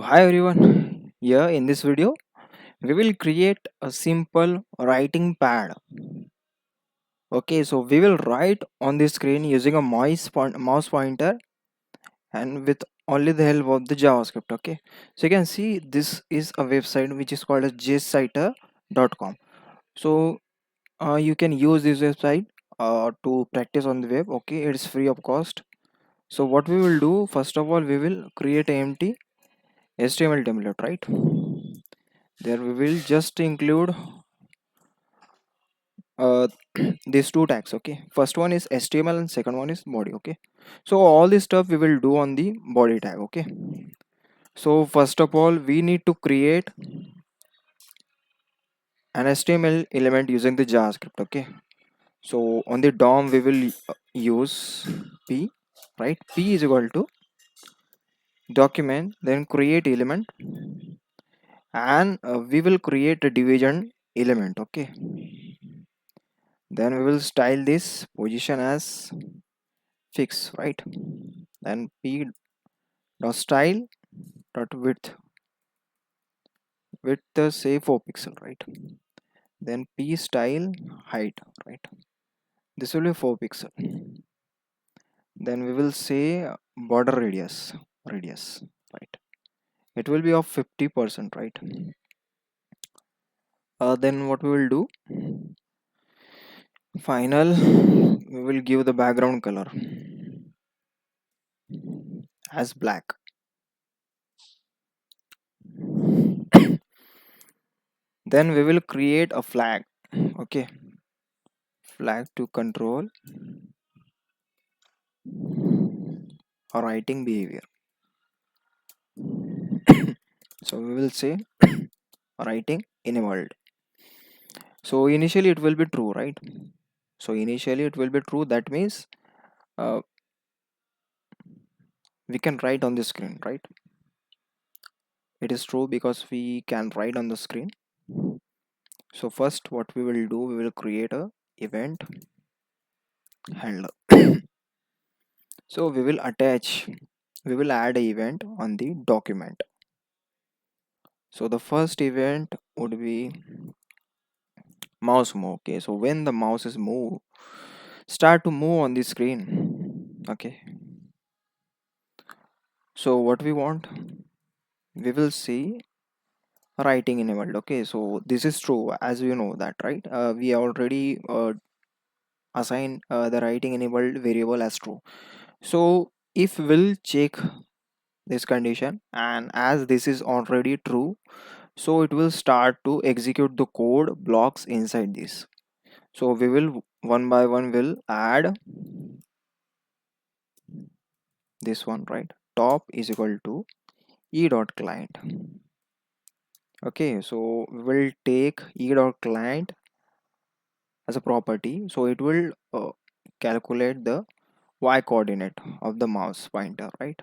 Hi everyone, here in this video we will create a simple writing pad. Okay, so we will write on the screen using a mouse pointer and with only the help of the JavaScript. Okay, so you can see this is a website which is called as jsciter.com. So you can use this website to practice on the web. Okay, it's free of cost. So what we will do, first of all, we will create an empty HTML template, right? There we will just include uh, these two tags. Okay, first one is HTML and second one is body. Okay, so all this stuff we will do on the body tag. Okay, so first of all we need to create an HTML element using the JavaScript. Okay, so on the DOM we will use p, right? P is equal to document, then create element, and we will create a division element. Okay, then we will style this position as fix, right? Then p dot style dot width say 4 pixel, right? Then p style height, right? This will be 4 pixel. Then we will say border radius, right? It will be of 50%, right? Then what we will do, final, we will give the background color as black. Then we will create a flag. Okay, flag to control a writing behavior. So we will say writing enabled. So initially it will be true, right? So initially it will be true. That means uh, we can write on the screen, right? It is true because we can write on the screen. So first what we will do, we will create a event handler. So we will add a event on the document. So the first event would be mouse move. Okay, so when the mouse is start to move on the screen. Okay, so what we want, we will see writing enabled. Okay, so this is true, as you know that, right? We already assign the writing enabled variable as true. So if we'll check this condition, and as this is already true, so it will start to execute the code blocks inside this. So we will one by one will add this one, right? Top is equal to e dot client. Okay, so we will take e dot client as a property, so it will calculate the y coordinate of the mouse pointer, right?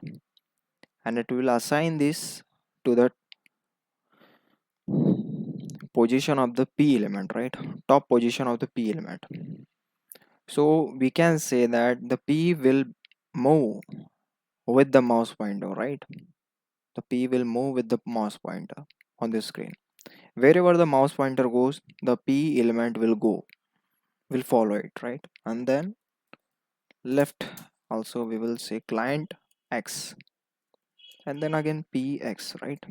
And it will assign this to the position of the p element, right? Top position of the p element. So we can say that the p will move with the mouse pointer, right? The p will move with the mouse pointer on the screen. Wherever the mouse pointer goes, the p element will follow it, right? And then left also we will say client x, and then again px, right?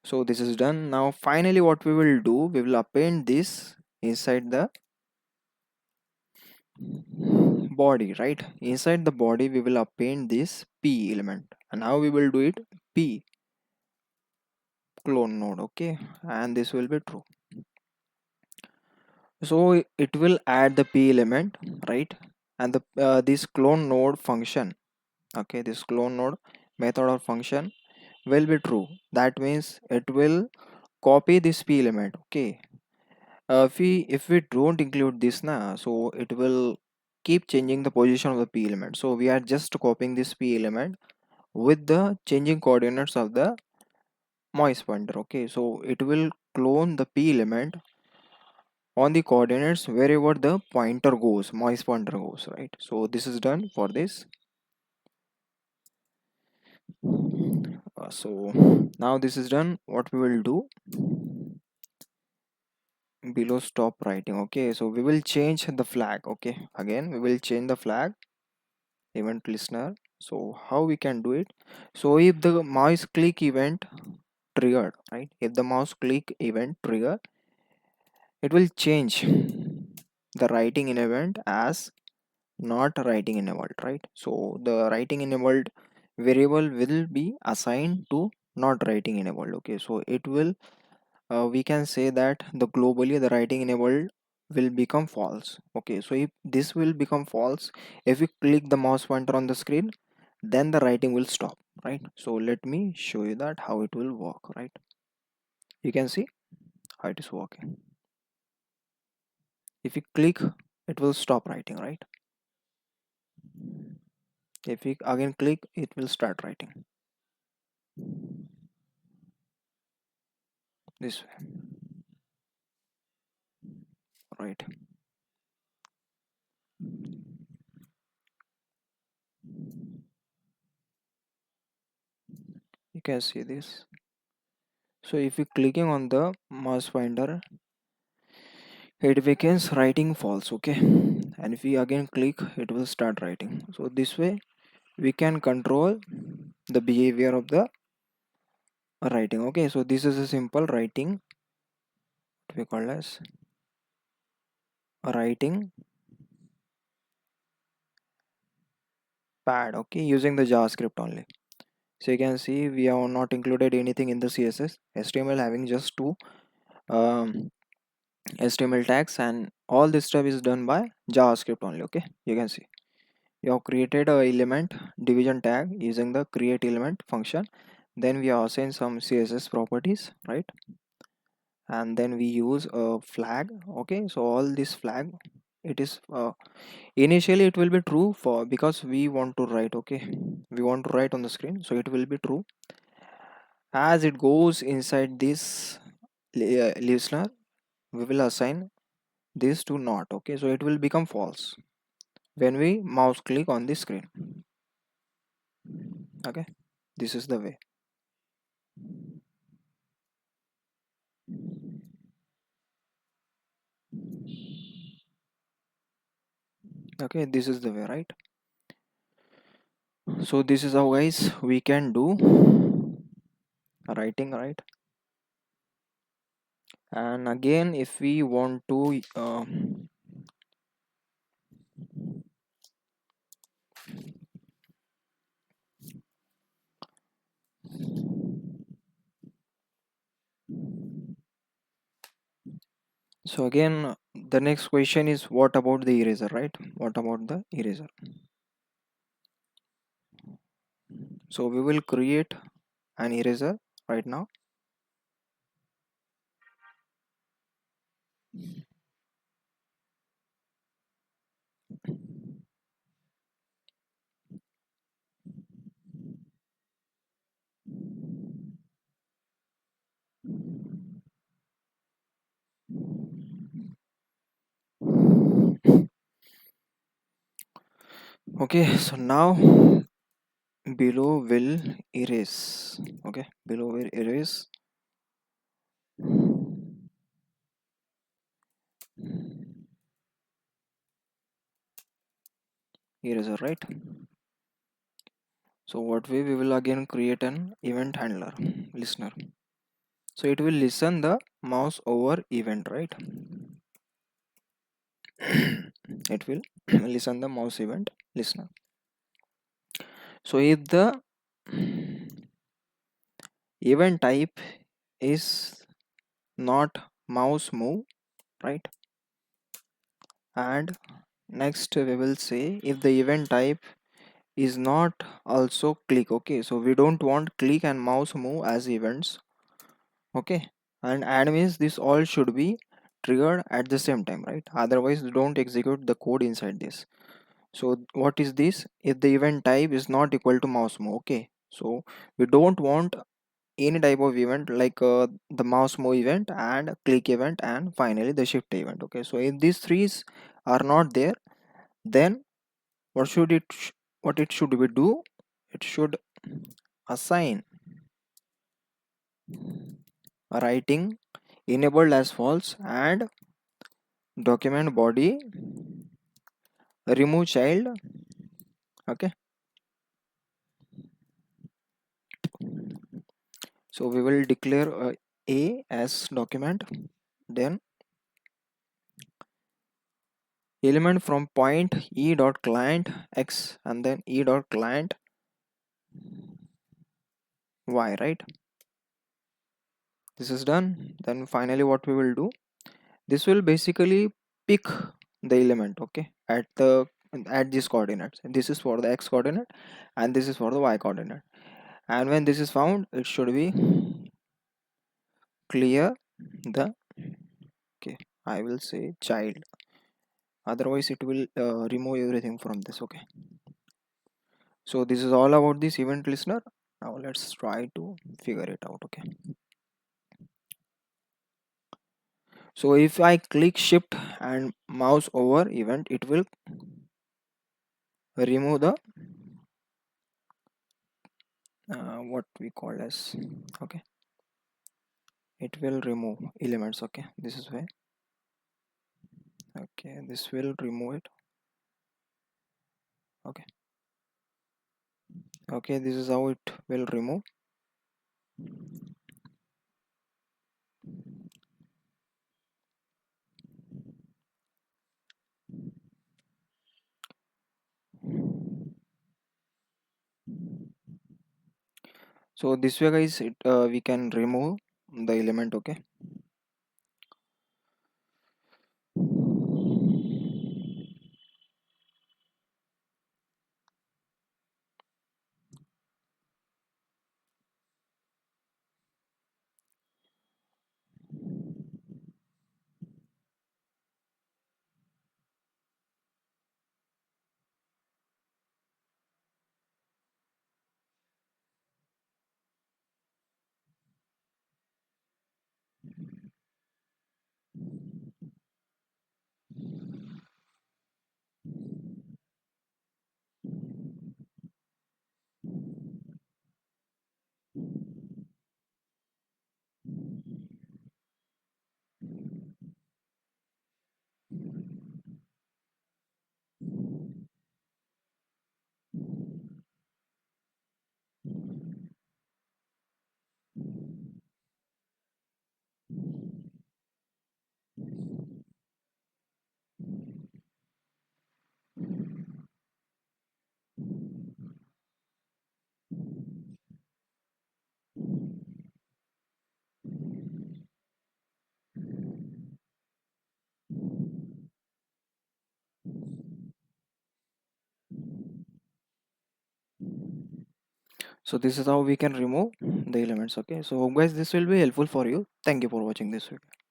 So this is done. Now finally what we will do, we will append this inside the body, right? Inside the body we will append this p element, and how we will do it, p clone node. Okay, and this will be true. So it will add the p element, right? And the this clone node function, okay, this clone node method or function will be true. That means it will copy this p element. Okay, if we don't include this now, so it will keep changing the position of the p element. So we are just copying this p element with the changing coordinates of the mouse pointer. Okay, so it will clone the p element on the coordinates wherever the pointer goes, mouse pointer goes, right? So this is done for this. So now this is done. What we will do, below stop writing. Okay, so we will change the flag. Okay, again we will change the flag event listener. So how we can do it? So if the mouse click event triggered, right, if the mouse click event trigger, it will change the writing in event as not writing enabled, right? So the writing enabled variable will be assigned to not writing enabled. Okay, so it will we can say that the globally the writing enabled will become false. Okay, so if this will become false, if we click the mouse pointer on the screen, then the writing will stop, right? So let me show you that how it will work, right? You can see how it is working. If you click, it will stop writing, right? If we again click, it will start writing this way, right? You can see this. So if you clicking on the mouse pointer, it begins writing false. Okay, and if we again click, it will start writing. So this way we can control the behavior of the writing. Okay, so this is a simple writing, what we call as writing pad. Okay, using the JavaScript only. So you can see we have not included anything in the CSS, HTML having just two HTML tags, and all this stuff is done by JavaScript only. Okay, you can see we have created a element division tag using the create element function. Then we have assigned some CSS properties, right? And then we use a flag. Okay, so all this flag, it is initially it will be true for because we want to write. Okay, we want to write on the screen, so it will be true. As it goes inside this listener, we will assign this to not. Okay, so it will become false when we mouse click on the screen. Okay, this is the way. Okay, this is the way, right? So this is how guys we can do writing, right? And again if we want to so again the next question is what about the eraser, right? What about the eraser? So we will create an eraser right now. Okay, so now below will erase. Okay, below will erase eraser, right? So what we will again create an event handler listener. So it will listen the mouse over event, right? It will listen the mouse event listener. So if the event type is not mouse move, right? And next we will say if the event type is not also click. Okay, so we don't want click and mouse move as events. Okay, and means this all should be triggered at the same time, right? Otherwise don't execute the code inside this. So what is this? If the event type is not equal to mouse move. Okay, so we don't want any type of event like the mouse move event and click event and finally the shift event. Okay, so if these three are not there, then what should it what it should we do? It should assign writing enabled as false, and document body remove child. Okay, so we will declare a as document, then element from point e dot client x, and then e dot client y, right? This is done. Then finally what we will do, this will basically pick the element, okay, at these coordinates. This is for the x coordinate and this is for the y coordinate, and when this is found it should be clear the, okay, I will say child, otherwise it will remove everything from this. Okay, so this is all about this event listener. Now let's try to figure it out. Okay, so if I click shift and mouse over event, it will remove the what we call as, okay, it will remove elements. Okay, this is why, okay, this will remove it. Okay, okay, this is how it will remove. So this way guys, we can remove the element. Okay, so this is how we can remove the elements. Okay, so guys, this will be helpful for you. Thank you for watching this video.